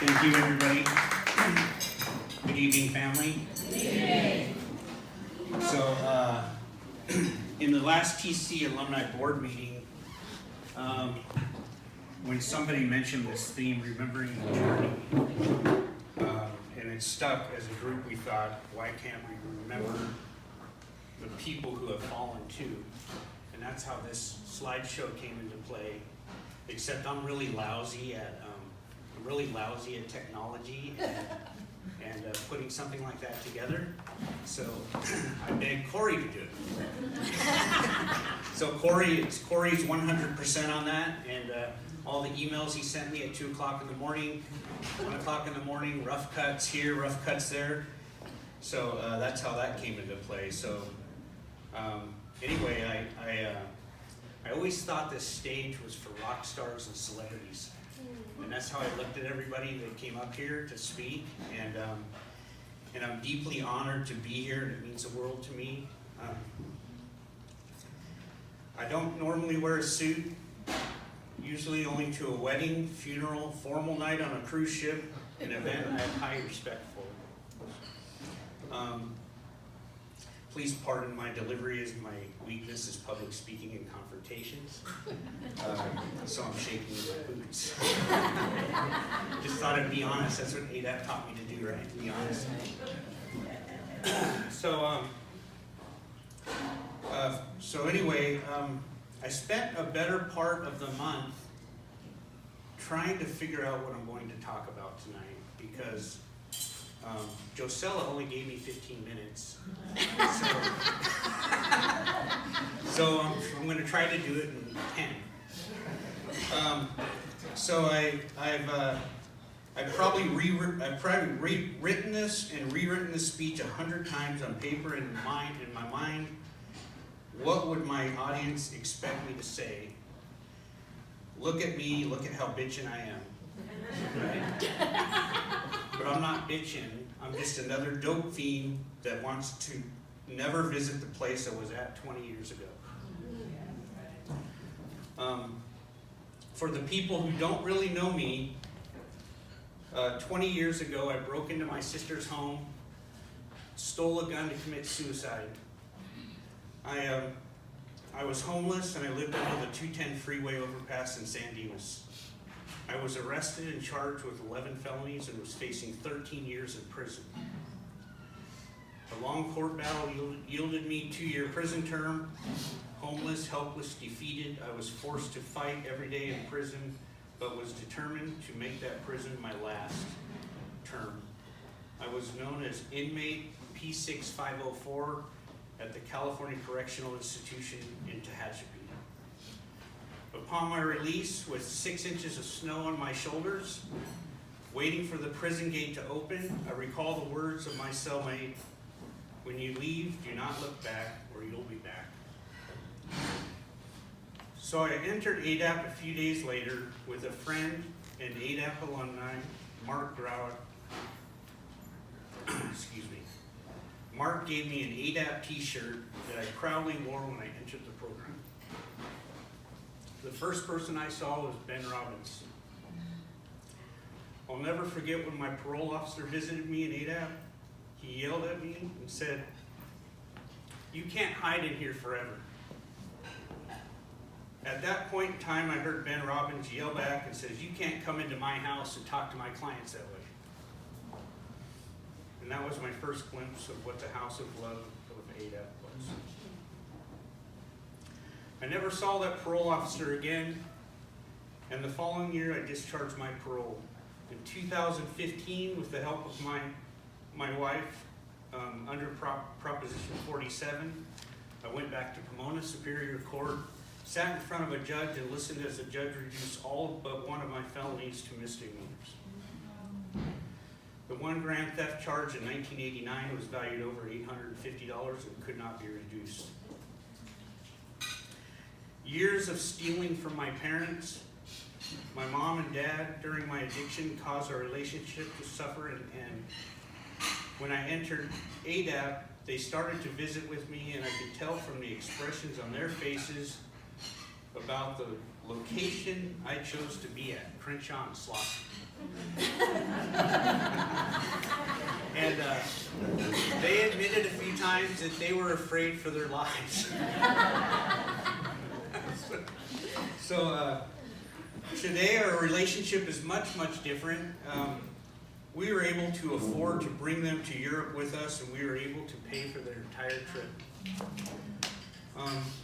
Thank you, everybody. Good evening, family. Good evening. So, in the last TC Alumni Board meeting, when somebody mentioned this theme, remembering the journey, and it stuck as a group, we thought, why can't we remember the people who have fallen too? And that's how this slideshow came into play, except I'm really lousy at technology and putting something like that together. So I begged Corey to do it. So Corey's 100% on that, and all the emails he sent me at 2 o'clock in the morning, 1 o'clock in the morning, rough cuts here, rough cuts there. So that's how that came into play. So anyway, I always thought this stage was for rock stars and celebrities. And that's how I looked at everybody that came up here to speak, and I'm deeply honored to be here, and it means the world to me. I don't normally wear a suit, usually only to a wedding, funeral, formal night on a cruise ship, an event I have high respect for. Please pardon my delivery, as my weakness is public speaking and confrontations. So I'm shaking my boots. Just thought I'd be honest. That's what AADAP taught me to do, right? To be honest. So anyway, I spent a better part of the month trying to figure out what I'm going to talk about tonight, because Josella only gave me 15 minutes. So I'm going to try to do it in 10. So I've probably rewritten this and rewritten this speech 100 times on paper in my mind. What would my audience expect me to say? Look at me, look at how bitchin' I am. Right? But I'm not bitching. I'm just another dope fiend that wants to never visit the place I was at 20 years ago. For the people who don't really know me, 20 years ago I broke into my sister's home, stole a gun to commit suicide. I was homeless, and I lived under the 210 freeway overpass in San Dimas. I was arrested and charged with 11 felonies and was facing 13 years in prison. A long court battle yielded me a 2-year prison term. Homeless, helpless, defeated, I was forced to fight every day in prison, but was determined to make that prison my last term. I was known as inmate P6504 at the California Correctional Institution in Tehachapi. Upon my release, with 6 inches of snow on my shoulders, waiting for the prison gate to open, I recall the words of my cellmate: "When you leave, do not look back, or you'll be back." So I entered AADAP a few days later with a friend and AADAP alumni, Mark Grauer. Excuse me. Mark gave me an AADAP t-shirt that I proudly wore when I entered the program. The first person I saw was Ben Robbins. I'll never forget when my parole officer visited me in AADAP. He yelled at me and said, "You can't hide in here forever." At that point in time, I heard Ben Robbins yell back and says, "You can't come into my house and talk to my clients that way." And that was my first glimpse of what the house of love of AADAP was. I never saw that parole officer again, and the following year I discharged my parole. In 2015, with the help of my wife, under Proposition 47, I went back to Pomona Superior Court, sat in front of a judge, and listened as the judge reduced all but one of my felonies to misdemeanors. The one grand theft charge in 1989 was valued over $850 and could not be reduced. Years of stealing from my parents, my mom and dad, during my addiction caused our relationship to suffer, and when I entered AADAP, they started to visit with me, and I could tell from the expressions on their faces about the Location I chose to be at, Crenshaw and Slauson. And they admitted a few times that they were afraid for their lives. So today our relationship is much, much different. We were able to afford to bring them to Europe with us, and we were able to pay for their entire trip.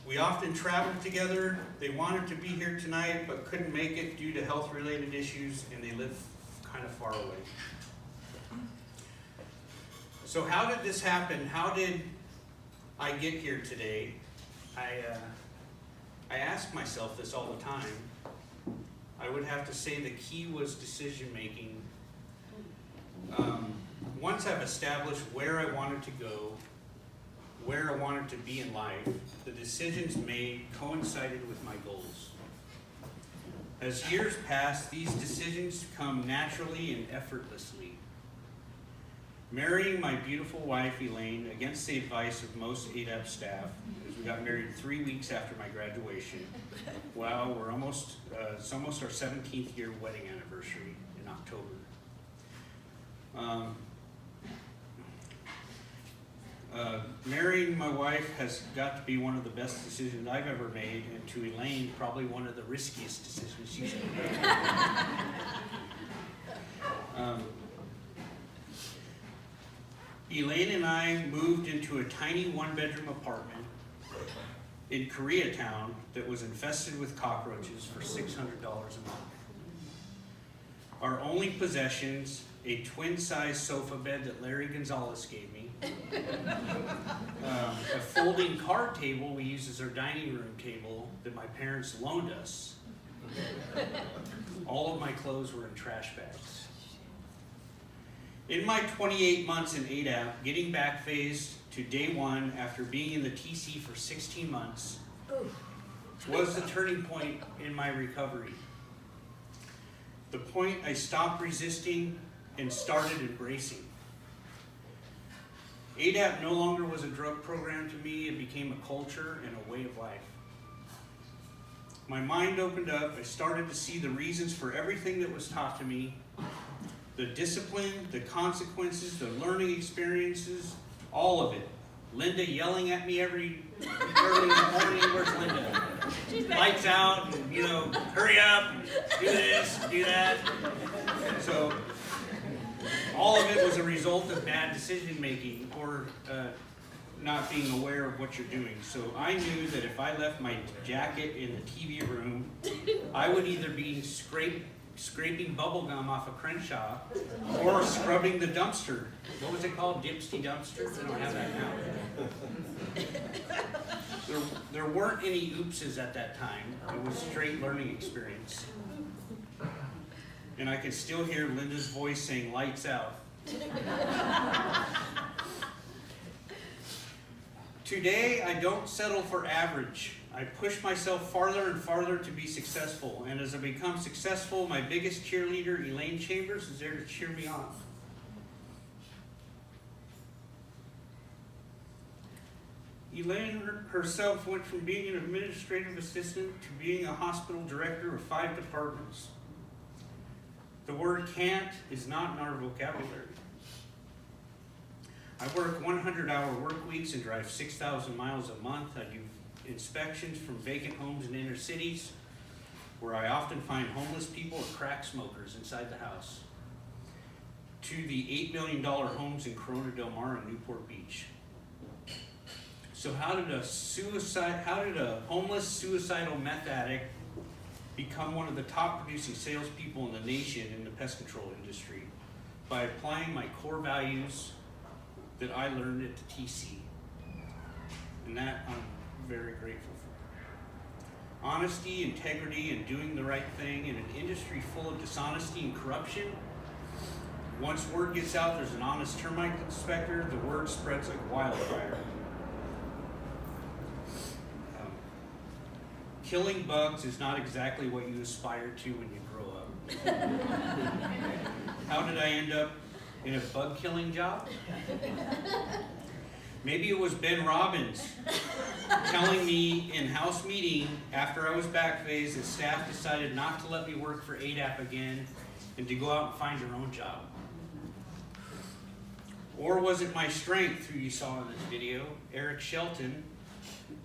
We often traveled together. They wanted to be here tonight, but couldn't make it due to health-related issues, and they live kind of far away. So how did this happen? How did I get here today? I ask myself this all the time. I would have to say the key was decision making. Once I've established where I wanted to go, where I wanted to be in life, the decisions made coincided with my goals. As years pass, these decisions come naturally and effortlessly. Marrying my beautiful wife, Elaine, against the advice of most AADAP staff, as we got married 3 weeks after my graduation. Wow, it's almost our 17th year wedding anniversary in October. Marrying my wife has got to be one of the best decisions I've ever made, and to Elaine, probably one of the riskiest decisions she's ever made. Elaine and I moved into a tiny one-bedroom apartment in Koreatown that was infested with cockroaches for $600 a month. Our only possessions, a twin-size sofa bed that Larry Gonzalez gave me, a folding card table we use as our dining room table that my parents loaned us. All of my clothes were in trash bags. In my 28 months in AADAP, getting back phased to day one after being in the TC for 16 months was the turning point in my recovery. The point I stopped resisting and started embracing. AADAP no longer was a drug program to me, it became a culture and a way of life. My mind opened up, I started to see the reasons for everything that was taught to me, the discipline, the consequences, the learning experiences, all of it. Linda yelling at me every early in the morning, where's Linda? Lights out, and, hurry up, do this, do that. So all of it was a result of bad decision making or not being aware of what you're doing. So I knew that if I left my jacket in the TV room, I would either be scraping bubble gum off of Crenshaw or scrubbing the dumpster. What was it called? Dipsy dumpster? I don't have that now. There weren't any oopses at that time. It was straight learning experience. And I could still hear Linda's voice saying, "Lights out." Today, I don't settle for average. I push myself farther and farther to be successful. And as I become successful, my biggest cheerleader, Elaine Chambers, is there to cheer me on. Elaine herself went from being an administrative assistant to being a hospital director of 5 departments. The word can't is not in our vocabulary. I work 100-hour work weeks and drive 6,000 miles a month. I do inspections from vacant homes in inner cities where I often find homeless people or crack smokers inside the house, to the $8 million homes in Corona Del Mar and Newport Beach. So how did a homeless suicidal meth addict become one of the top producing salespeople in the nation in the pest control industry? By applying my core values that I learned at the TC. And that I'm very grateful for. Honesty, integrity, and doing the right thing in an industry full of dishonesty and corruption. Once word gets out there's an honest termite inspector, the word spreads like wildfire. Killing bugs is not exactly what you aspire to when you grow up. How did I end up in a bug killing job? Maybe it was Ben Robbins telling me in house meeting after I was backphased that staff decided not to let me work for AADAP again and to go out and find your own job. Or was it my strength, who you saw in this video, Eric Shelton,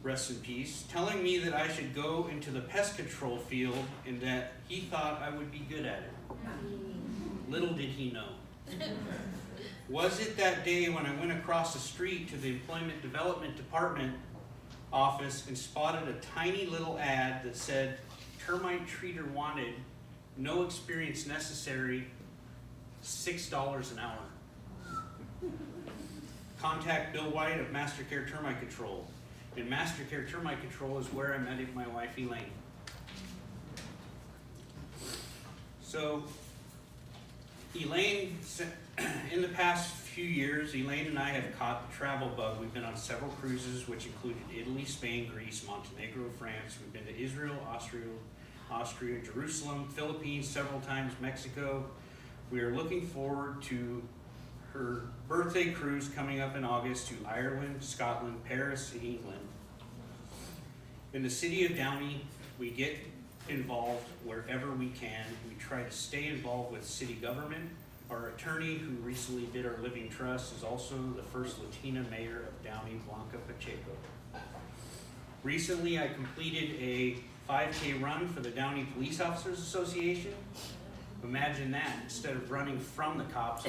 rest in peace, telling me that I should go into the pest control field and that he thought I would be good at it. Little did he know. Was it that day when I went across the street to the Employment Development Department office and spotted a tiny little ad that said, termite treater wanted, no experience necessary, $6 an hour. Contact Bill White of Mastercare Termite Control. And Mastercare Termite Control is where I met my wife Elaine. So, Elaine, in the past few years, Elaine and I have caught the travel bug. We've been on several cruises, which included Italy, Spain, Greece, Montenegro, France. We've been to Israel, Austria, Jerusalem, Philippines, several times, Mexico. We are looking forward to her birthday cruise coming up in August to Ireland, Scotland, Paris, and England. In the city of Downey, we get involved wherever we can. We try to stay involved with city government. Our attorney, who recently did our living trust, is also the first Latina mayor of Downey, Blanca Pacheco. Recently, I completed a 5K run for the Downey Police Officers Association. Imagine that, instead of running from the cops.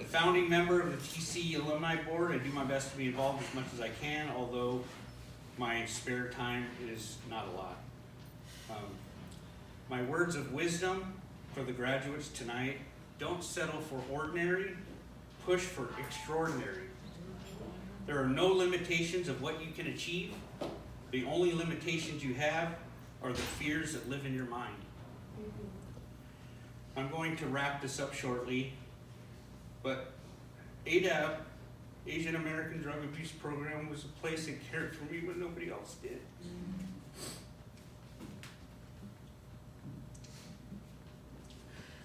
Founding member of the TC Alumni Board, I do my best to be involved as much as I can, although my spare time is not a lot. My words of wisdom for the graduates tonight: don't settle for ordinary, push for extraordinary. There are no limitations of what you can achieve. The only limitations you have are the fears that live in your mind. I'm going to wrap this up shortly, but AADAP, Asian American Drug Abuse Program, was a place that cared for me when nobody else did.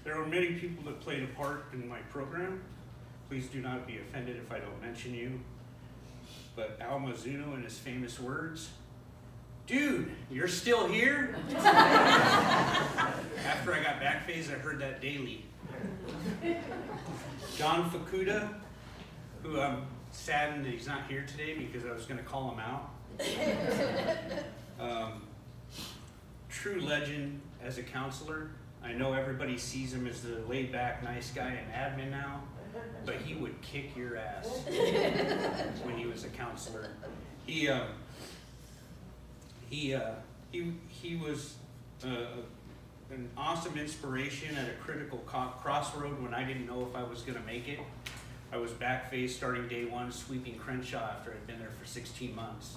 There are many people that played a part in my program. Please do not be offended if I don't mention you. But Al Mizuno, in his famous words, "Dude, you're still here?" After I got backphased, I heard that daily. John Fukuda, who I'm saddened that he's not here today because I was going to call him out. True legend as a counselor. I know everybody sees him as the laid-back, nice guy and admin now, but he would kick your ass when he was a counselor. He was an awesome inspiration at a critical crossroad when I didn't know if I was going to make it. I was backphased starting day one, sweeping Crenshaw after I'd been there for 16 months.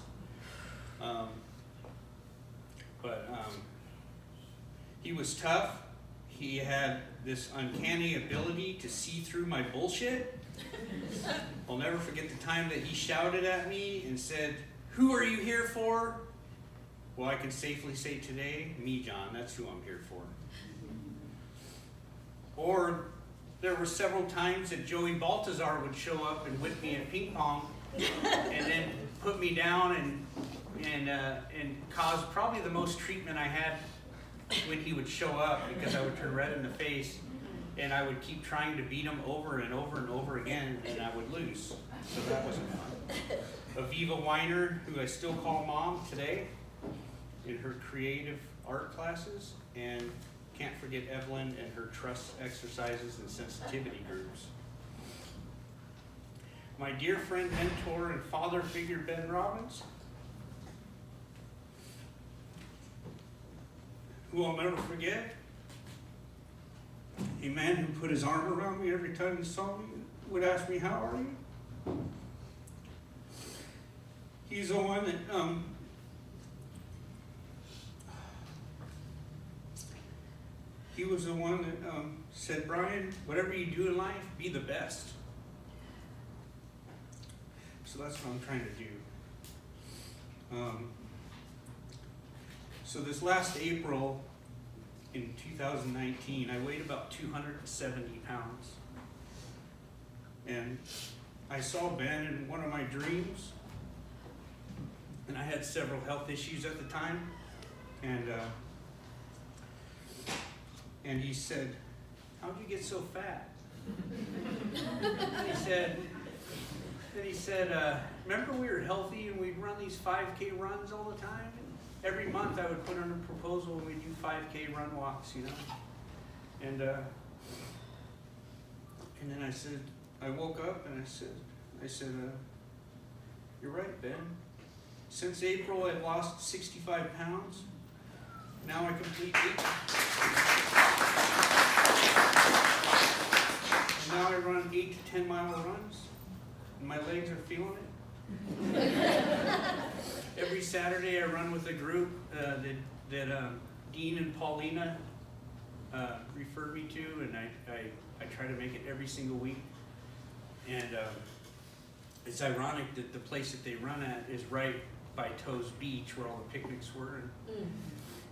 He was tough. He had this uncanny ability to see through my bullshit. I'll never forget the time that he shouted at me and said, "Who are you here for?" Well, I can safely say today, me, John, that's who I'm here for. Or there were several times that Joey Baltazar would show up and whip me at ping pong and then put me down and cause probably the most treatment I had when he would show up, because I would turn red in the face and I would keep trying to beat him over and over and over again, and I would lose. So that wasn't fun. Aviva Weiner, who I still call Mom today, in her creative art classes, and can't forget Evelyn and her trust exercises and sensitivity groups. My dear friend, mentor, and father figure, Ben Robbins, who I'll never forget. A man who put his arm around me every time he saw me and would ask me, "How are you?" He's the one that he was the one that said, "Brian, whatever you do in life, be the best." So that's what I'm trying to do. So this last April, in 2019. I weighed about 270 pounds. And I saw Ben in one of my dreams, and I had several health issues at the time, and he said, "How'd you get so fat?" And he said, "Remember we were healthy and we'd run these 5K runs all the time? Every month I would put on a proposal and we'd do 5K run walks, you know?" And then I said, I woke up and I said, "You're right, Ben. Since April, I've lost 65 pounds. Now I complete 8. Now I run 8 to 10 mile runs, and my legs are feeling it. Every Saturday, I run with a group that Dean and Paulina referred me to, and I try to make it every single week. And it's ironic that the place that they run at is right by Toes Beach, where all the picnics were.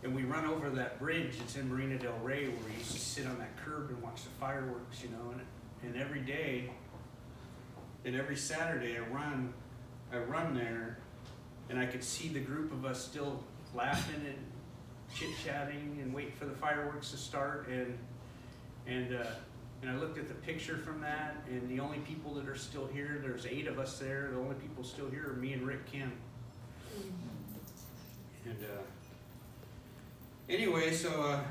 And we run over that bridge. It's in Marina del Rey, where we used to sit on that curb and watch the fireworks, you know. And every day, and every Saturday, I run there, and I could see the group of us still laughing and chit-chatting and waiting for the fireworks to start. And I looked at the picture from that, and the only people that are still here, there's 8 of us there, the only people still here are me and Rick Kim. And anyway, so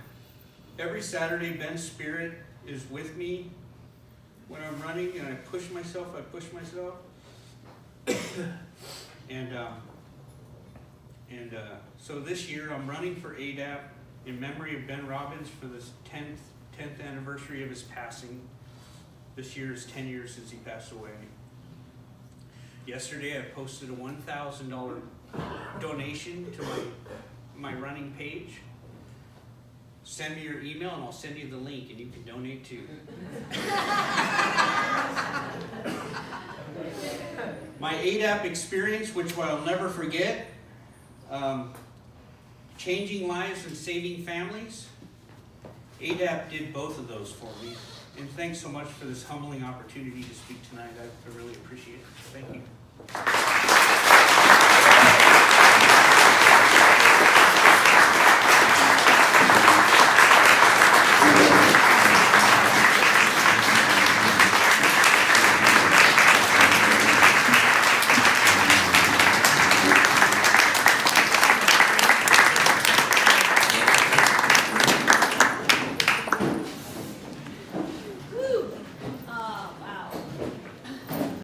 every Saturday, Ben's Spirit is with me when I'm running, and I push myself. So this year I'm running for AADAP in memory of Ben Robbins for this 10th anniversary of his passing. This year is 10 years since he passed away. Yesterday I posted a $1,000 donation to my running page. Send me your email and I'll send you the link and you can donate too. My AADAP experience, which I'll never forget, changing lives and saving families. AADAP did both of those for me. And thanks so much for this humbling opportunity to speak tonight. I really appreciate it. Thank you.